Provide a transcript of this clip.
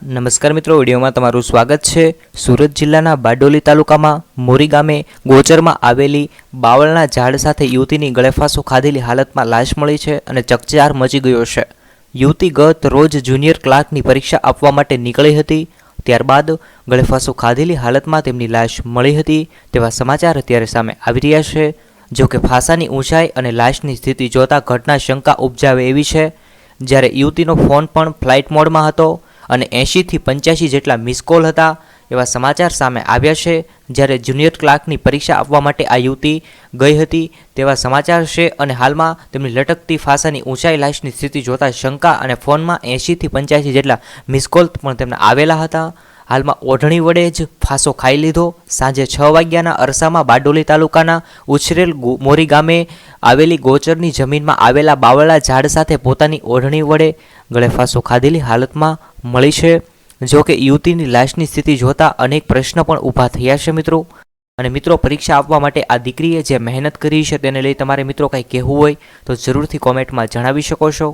નમસ્કાર મિત્રો, વિડીયોમાં તમારું સ્વાગત છે। સુરત જિલ્લાના બારડોલી તાલુકામાં મોરી ગામે ગોચરમાં આવેલી બાવળના ઝાડ સાથે યુવતીની ગળેફાંસો ખાધેલી હાલતમાં લાશ મળી છે અને ચકચાર મચી ગયો છે। યુવતી ગત રોજ જુનિયર ક્લાર્કની પરીક્ષા આપવા માટે નીકળી હતી, ત્યારબાદ ગળેફાંસો ખાધેલી હાલતમાં તેમની લાશ મળી હતી તેવા સમાચાર અત્યારે સામે આવી રહ્યા છે। જો કે ફાંસાની ઊંચાઈ અને લાશની સ્થિતિ જોતા ઘટના શંકા ઉપજાવે એવી છે। જ્યારે યુવતીનો ફોન પણ ફ્લાઇટ મોડમાં હતો અને 80 થી 85 જેટલા મિસ કોલ હતા એવા સમાચાર સામે આવ્યા છે। જ્યારે જુનિયર ક્લાર્કની પરીક્ષા આપવા માટે આ યુવતી ગઈ હતી તેવા સમાચાર છે અને હાલમાં તેમની લટકતી ફાંસાની ઊંચાઈ લાશની સ્થિતિ જોતા શંકા અને ફોનમાં 80 થી 85 જેટલા મિસ કોલ પણ તેમને આવેલા હતા। હાલમાં ઓઢણી વડે જ ફાંસો ખાઈ લીધો। સાંજે 6 વાગ્યાના અરસામાં બારડોલી તાલુકાના ઉછરેલ મોરી ગામે આવેલી ગોચરની જમીનમાં આવેલા બાવળા ઝાડ સાથે પોતાની ઓઢણી વડે ગળે ફાંસો ખાધેલી હાલતમાં મળી છે। જો કે યુવતીની લાશની સ્થિતિ જોતા અનેક પ્રશ્ન પણ ઊભા થયા છે મિત્રો। અને મિત્રો, પરીક્ષા આપવા માટે આ દીકરીએ જે મહેનત કરી છે તેને લઈ તમારે મિત્રો કંઈ કહેવું હોય તો જરૂરથી કોમેન્ટમાં જણાવી શકો છો।